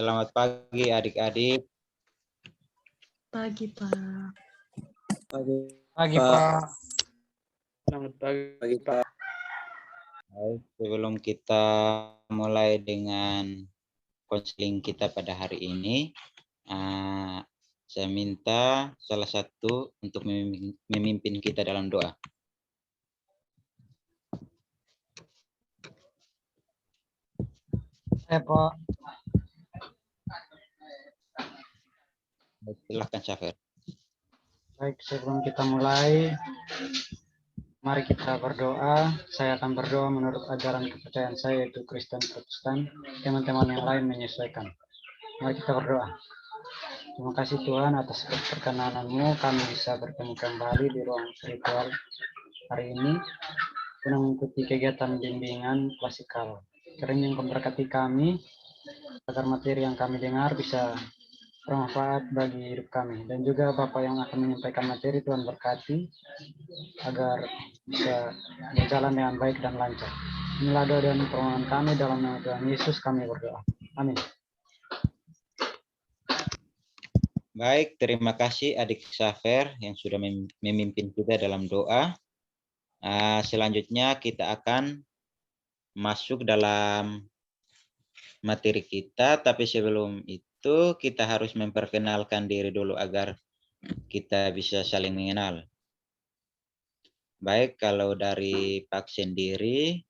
Selamat pagi adik-adik. Pagi, Pak. Pagi, Pak. Selamat pagi, Pak. Baik, sebelum kita mulai dengan konseling kita pada hari ini, saya minta salah satu untuk memimpin kita dalam doa. Pak. Silahkan, Syafir. Baik, sebelum kita mulai, mari kita berdoa. Saya akan berdoa menurut ajaran kepercayaan saya, yaitu Kristen Protestan. Teman-teman yang lain menyesuaikan. Mari kita berdoa. Terima kasih Tuhan atas perkenanan-Mu, kami bisa bertemu kembali di ruang spiritual hari ini untuk mengikuti kegiatan bimbingan klasikal. Kiranya Engkau memberkati kami, agar materi yang kami dengar bisa bermanfaat bagi hidup kami. Dan juga Bapak yang akan menyampaikan materi, Tuhan berkati, agar bisa berjalan dengan baik dan lancar. Inilah doa dan permohonan kami dalam nama Tuhan Yesus kami berdoa. Amin. Baik, terima kasih adik Syafir yang sudah memimpin kita dalam doa. Selanjutnya kita akan masuk dalam materi kita, tapi sebelum itu kita harus memperkenalkan diri dulu agar kita bisa saling mengenal. Baik, kalau dari Pak sendiri,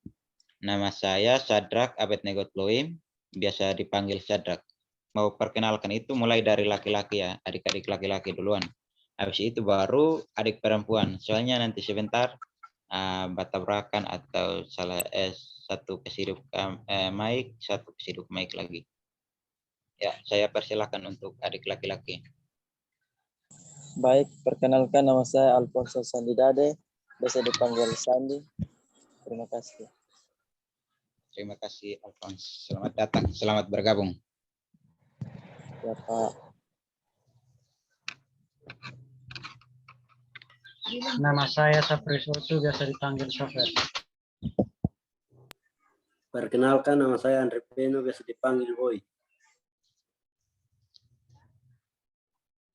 nama saya Sadrak Abednego Tloim, biasa dipanggil Sadrak. Mau perkenalkan itu mulai dari laki-laki ya, adik-adik laki-laki duluan. Habis itu baru adik perempuan. Soalnya nanti sebentar bertabrakan atau satu kehidup mic, satu kehidup mic lagi. Ya, saya persilakan untuk adik laki-laki. Baik, perkenalkan nama saya Alfonso Sandidade, biasa dipanggil Sandi. Terima kasih. Terima kasih Alphonse. Selamat datang, selamat bergabung. Ya Pak. Nama saya Sapri Sotu, biasa dipanggil Sofir. Perkenalkan, nama saya Andre Peno, biasa dipanggil Boy.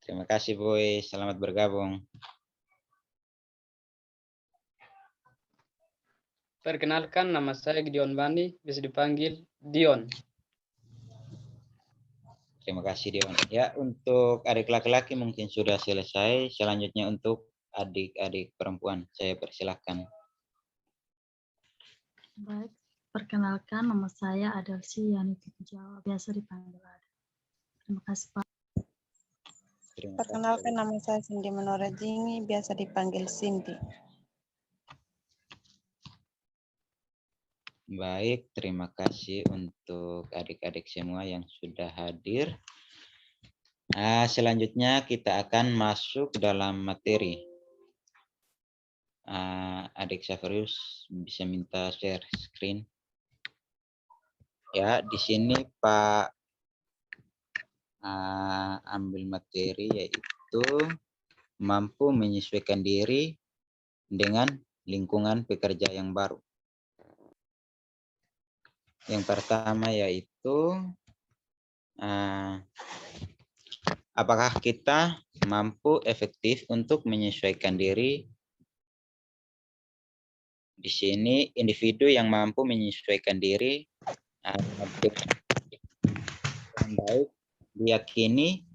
Terima kasih Boy, selamat bergabung. Perkenalkan, nama saya Gideon Bani, biasa dipanggil Dion. Terima kasih Dion. Ya, untuk adik laki-laki mungkin sudah selesai. Selanjutnya untuk adik-adik perempuan, saya persilahkan. Baik, perkenalkan nama saya Adelsi Yaniti Jawa, biasa dipanggil Ada. Terima kasih, Pak. Perkenalkan nama saya Cindy Menorajingi, biasa dipanggil Cindy. Baik, terima kasih untuk adik-adik semua yang sudah hadir. Selanjutnya kita akan masuk dalam materi. Adik Syafrius bisa minta share screen. Ya, di sini Pak ambil materi yaitu mampu menyesuaikan diri dengan lingkungan pekerja yang baru. Yang pertama yaitu apakah kita mampu efektif untuk menyesuaikan diri. Di sini individu yang mampu menyesuaikan diri dengan baik diyakini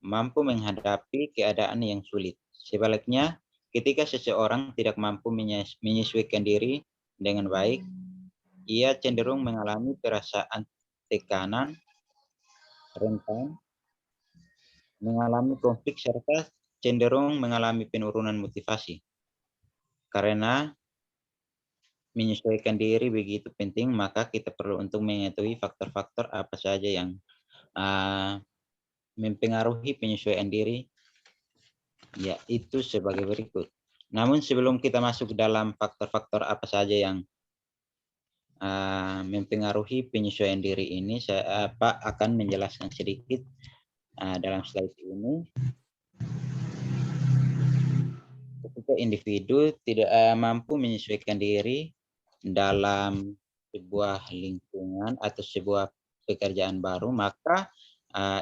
mampu menghadapi keadaan yang sulit. Sebaliknya, ketika seseorang tidak mampu menyesuaikan diri dengan baik, ia cenderung mengalami perasaan tekanan, rentan, mengalami konflik, serta cenderung mengalami penurunan motivasi. Karena menyesuaikan diri begitu penting, maka kita perlu untuk mengetahui faktor-faktor apa saja yang mempengaruhi penyesuaian diri, yaitu sebagai berikut. Namun sebelum kita masuk dalam faktor-faktor apa saja yang mempengaruhi penyesuaian diri ini, saya akan menjelaskan sedikit dalam slide ini. Ketika individu tidak mampu menyesuaikan diri dalam sebuah lingkungan atau sebuah pekerjaan baru, maka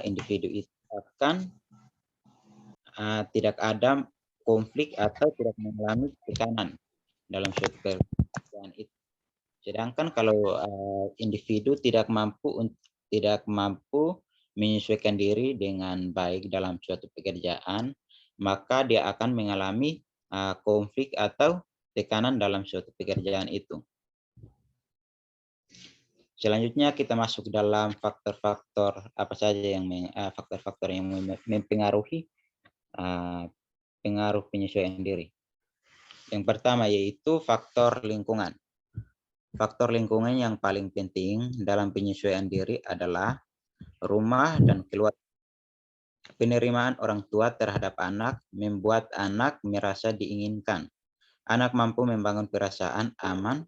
individu itu akan tidak ada konflik atau tidak mengalami tekanan dalam suatu pekerjaan itu. Sedangkan kalau individu tidak mampu menyesuaikan diri dengan baik dalam suatu pekerjaan, maka dia akan mengalami konflik atau tekanan dalam suatu pekerjaan itu. Selanjutnya kita masuk dalam faktor-faktor apa saja yang faktor-faktor yang mempengaruhi pengaruh penyesuaian diri. Yang pertama yaitu faktor lingkungan. Faktor lingkungan yang paling penting dalam penyesuaian diri adalah rumah dan keluarga. Penerimaan orang tua terhadap anak membuat anak merasa diinginkan. Anak mampu membangun perasaan aman,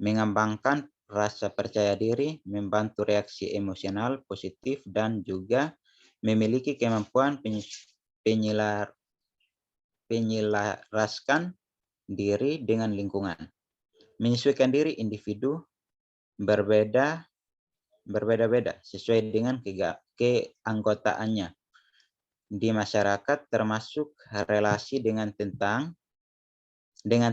mengembangkan rasa percaya diri, membantu reaksi emosional positif, dan juga memiliki kemampuan penyelaraskan diri dengan lingkungan. Menyesuaikan diri individu berbeda-beda sesuai dengan keanggotaannya di masyarakat, termasuk relasi dengan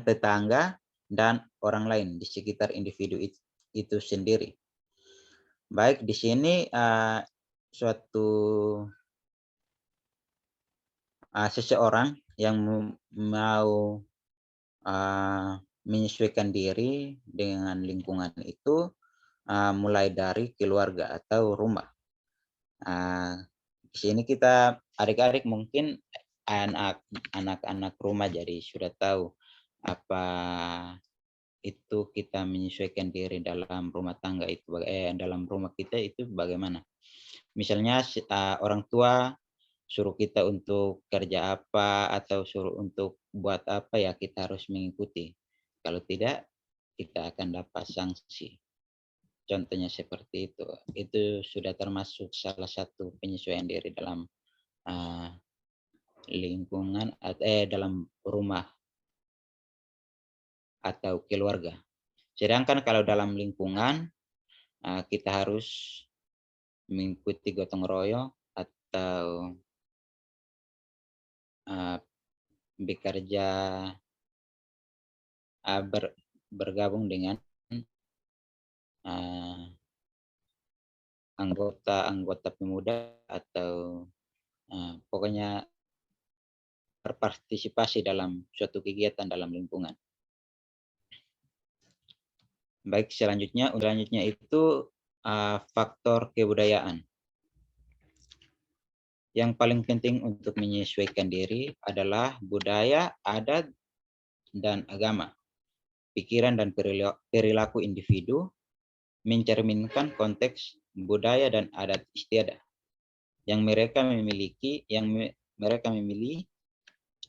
tetangga dan orang lain di sekitar individu itu sendiri. Baik, di sini seseorang yang mau menyesuaikan diri dengan lingkungan itu mulai dari keluarga atau rumah. Di sini kita adik-adik mungkin anak-anak rumah, jadi sudah tahu apa itu kita menyesuaikan diri dalam rumah tangga itu, dalam rumah kita itu bagaimana. Misalnya orang tua suruh kita untuk kerja apa atau suruh untuk buat apa, ya kita harus mengikuti. Kalau tidak, kita akan dapat sanksi. Contohnya seperti itu. Itu sudah termasuk salah satu penyesuaian diri dalam lingkungan dalam rumah atau keluarga. Sedangkan kalau dalam lingkungan kita harus mengikuti gotong royong atau bekerja bergabung dengan anggota pemuda atau pokoknya berpartisipasi dalam suatu kegiatan dalam lingkungan. Baik, selanjutnya itu faktor kebudayaan. Yang paling penting untuk menyesuaikan diri adalah budaya, adat, dan agama. Pikiran dan perilaku individu mencerminkan konteks budaya dan adat istiadat yang mereka memilih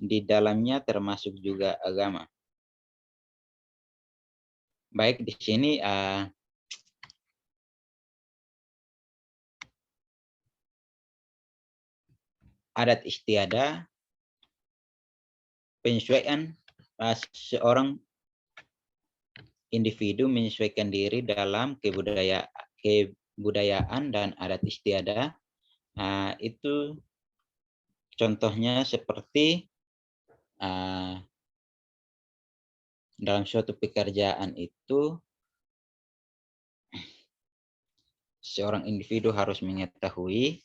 di dalamnya, termasuk juga agama. Baik, di sini adat istiadat, penyesuaian seorang individu menyesuaikan diri dalam kebudayaan dan adat istiadat. Itu contohnya seperti dalam suatu pekerjaan itu seorang individu harus mengetahui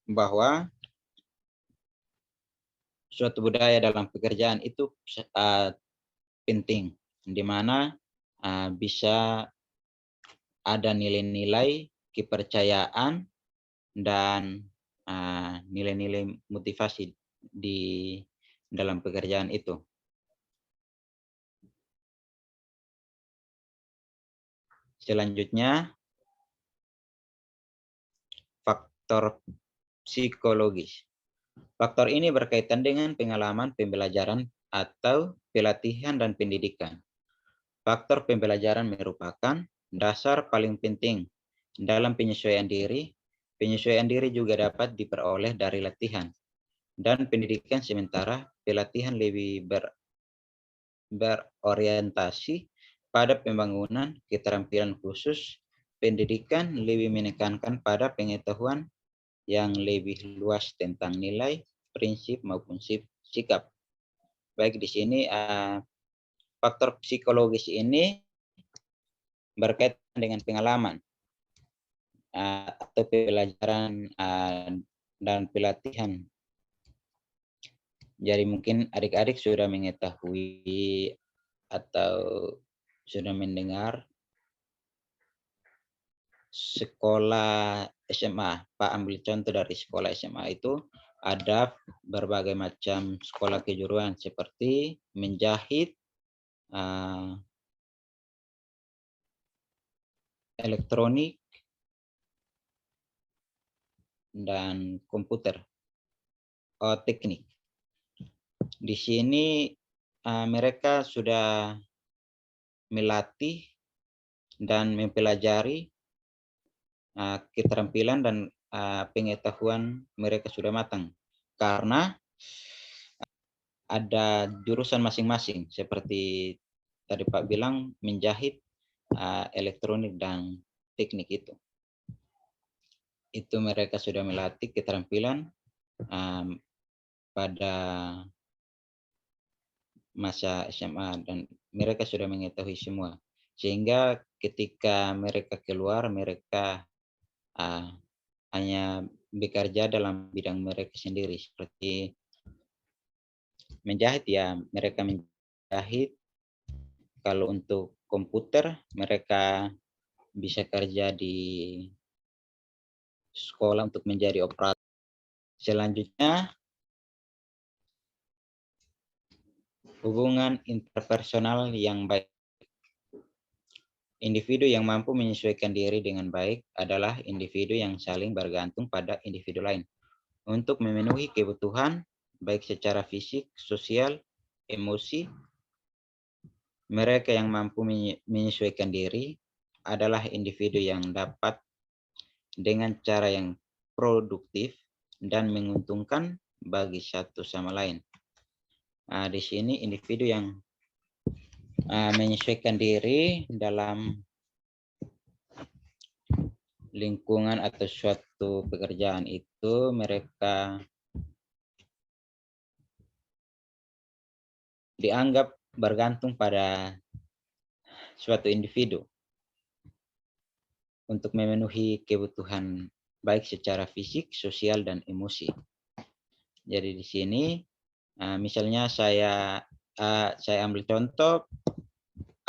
bahwa suatu budaya dalam pekerjaan itu penting, di mana bisa ada nilai-nilai kepercayaan dan nilai-nilai motivasi di dalam pekerjaan itu. Selanjutnya, faktor psikologis. Faktor ini berkaitan dengan pengalaman pembelajaran atau pelatihan dan pendidikan. Faktor pembelajaran merupakan dasar paling penting dalam penyesuaian diri. Penyesuaian diri juga dapat diperoleh dari latihan dan pendidikan, sementara pelatihan lebih berorientasi pada pembangunan keterampilan khusus. Pendidikan lebih menekankan pada pengetahuan yang lebih luas tentang nilai, prinsip maupun sikap. Baik, di sini faktor psikologis ini berkaitan dengan pengalaman atau pelajaran dan pelatihan. Jadi mungkin adik-adik sudah mengetahui atau sudah mendengar sekolah SMA. Pak ambil contoh dari sekolah SMA itu ada berbagai macam sekolah kejuruan seperti menjahit, elektronik, dan komputer, teknik. Di sini mereka sudah melatih dan mempelajari keterampilan dan pengetahuan mereka sudah matang, karena ada jurusan masing-masing seperti tadi Pak bilang menjahit, elektronik dan teknik itu mereka sudah melatih keterampilan pada masa SMA dan mereka sudah mengetahui semua, sehingga ketika mereka keluar mereka hanya bekerja dalam bidang mereka sendiri, seperti menjahit ya mereka menjahit. Kalau untuk komputer mereka bisa kerja di sekolah untuk menjadi operator. Selanjutnya, hubungan interpersonal yang baik. Individu yang mampu menyesuaikan diri dengan baik adalah individu yang saling bergantung pada individu lain untuk memenuhi kebutuhan baik secara fisik, sosial, emosi. Mereka yang mampu menyesuaikan diri adalah individu yang dapat dengan cara yang produktif dan menguntungkan bagi satu sama lain. Di sini individu yang menyesuaikan diri dalam lingkungan atau suatu pekerjaan itu mereka dianggap bergantung pada suatu individu untuk memenuhi kebutuhan baik secara fisik, sosial, dan emosi. Jadi di sini misalnya saya ambil contoh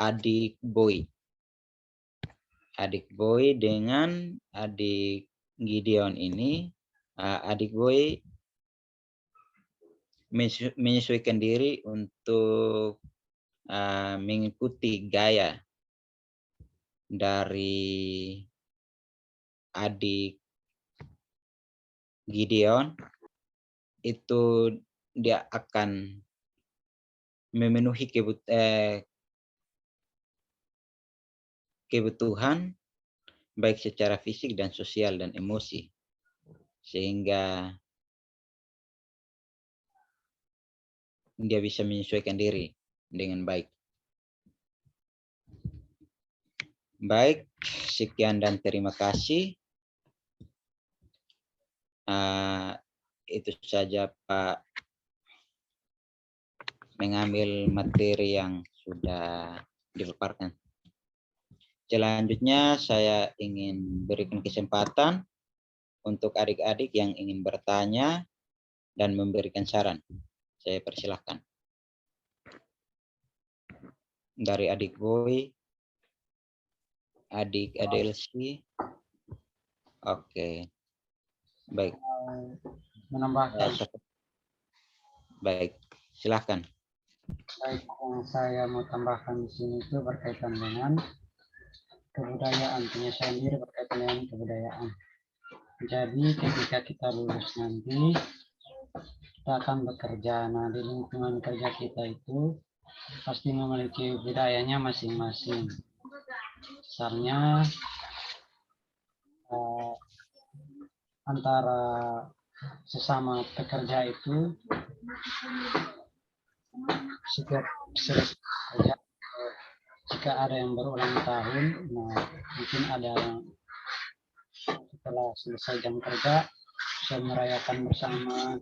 adik Boy. Adik Boy dengan adik Gideon ini, adik Boy menyesuaikan diri untuk mengikuti gaya dari adik Gideon. Itu dia akan memenuhi kebutuhan baik secara fisik dan sosial dan emosi, sehingga dia bisa menyesuaikan diri dengan baik. Baik, sekian dan terima kasih. Itu saja Pak mengambil materi yang sudah dipaparkan. Selanjutnya saya ingin berikan kesempatan untuk adik-adik yang ingin bertanya dan memberikan saran. Saya persilahkan. Dari adik Boy, adik Adelsi. Oke. Baik. Menambahkan. Baik, silahkan. Baik, yang saya mau tambahkan di sini itu berkaitan dengan kebudayaan, penyesuaian diri berkaitan dengan kebudayaan. Jadi ketika kita lulus nanti, kita akan bekerja. Nah, di lingkungan kerja kita itu pasti memiliki budayanya masing-masing. Misalnya antara sesama pekerja itu setiap selesai kerja, jika ada yang berulang tahun, nah mungkin ada yang setelah selesai jam kerja bisa merayakan bersama.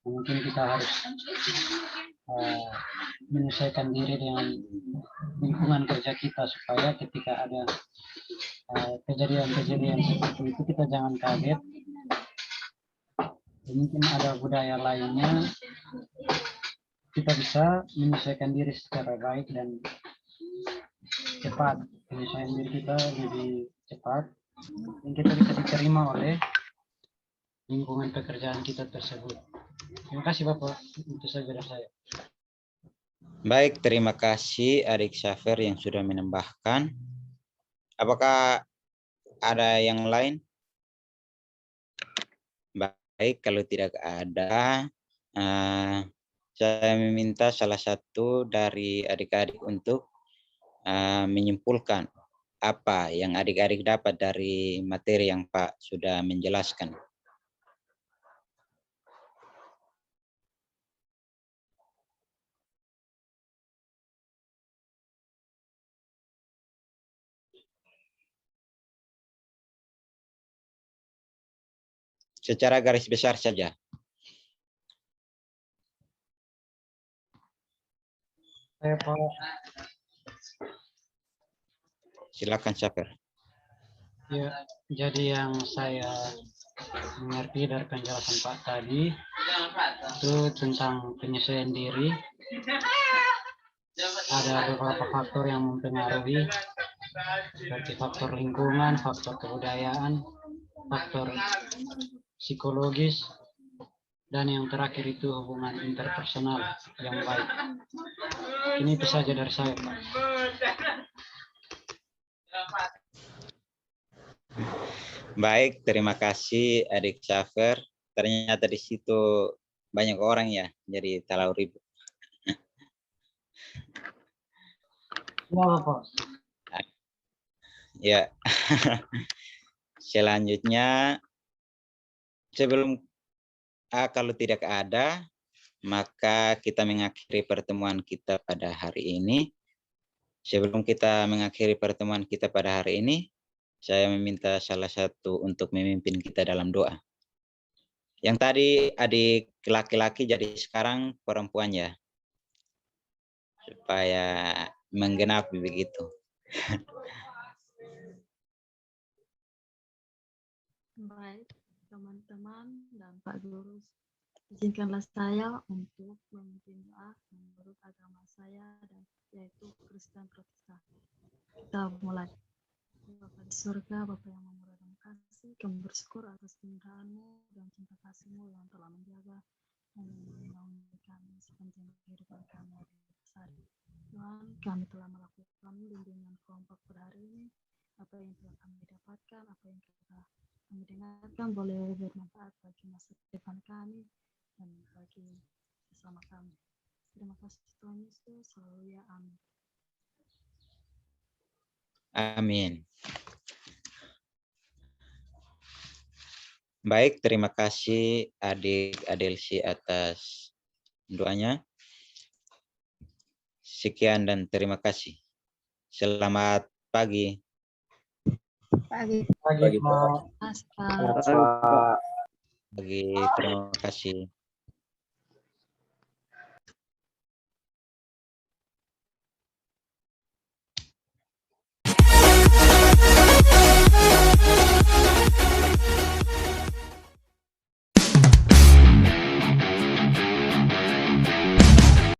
Mungkin kita harus menyesuaikan diri dengan lingkungan kerja kita supaya ketika ada kejadian-kejadian seperti itu kita jangan kaget. Mungkin ada budaya lainnya, kita bisa menyesuaikan diri secara baik dan cepat. Menyesuaikan diri kita lebih cepat dan kita bisa diterima oleh lingkungan pekerjaan kita tersebut. Terima kasih Bapak, itu saja dari saya. Baik, terima kasih Adik Syafer yang sudah menambahkan. Apakah ada yang lain? Baik, kalau tidak ada, saya meminta salah satu dari adik-adik untuk menyimpulkan apa yang adik-adik dapat dari materi yang Pak sudah menjelaskan. Secara garis besar saja. Saya Pak, Silakan Syafer. ya, jadi yang saya mengerti dari penjelasan Pak tadi itu tentang penyesuaian diri. Ada beberapa faktor yang mempengaruhi, seperti faktor lingkungan, faktor kebudayaan, faktor psikologis, dan yang terakhir itu hubungan interpersonal yang baik. Ini itu saja dari saya, Pak. Baik, terima kasih Adik Syafer. Ternyata di situ banyak orang ya, jadi terlalu ribut. Ya, Bapak. Ya. Selanjutnya, sebelum kalau tidak ada, maka kita mengakhiri pertemuan kita pada hari ini. Sebelum kita mengakhiri pertemuan kita pada hari ini, saya meminta salah satu untuk memimpin kita dalam doa. Yang tadi adik laki-laki, jadi sekarang perempuan ya. Supaya menggenapi begitu. Baik, teman-teman dan Pak Guru, izinkanlah saya untuk memimpin doa menurut agama saya, dan yaitu Kristen Protestan. Kita mulai. Bapa di surga, Bapa yang murah dan kasih, kami bersyukur atas pemeliharaan-Mu dan cinta kasih-Mu yang telah menjaga dan melindungi kami sepanjang kehidupan kami hari. Tuhan, kami telah melakukan bimbingan kelompok pada hari ini. Apa yang telah kami dapatkan, apa yang telah kami dengarkan boleh bermanfaat bagi masa depan kami dan bagi bersama kami. Terima kasih Tuhan Yesus, selalu ya, amin. Amin. Baik, terima kasih Adik Adelsi atas doanya. Sekian dan terima kasih. Selamat pagi. Pagi. Pagi, Pak. Terima kasih, Pak. Terima kasih.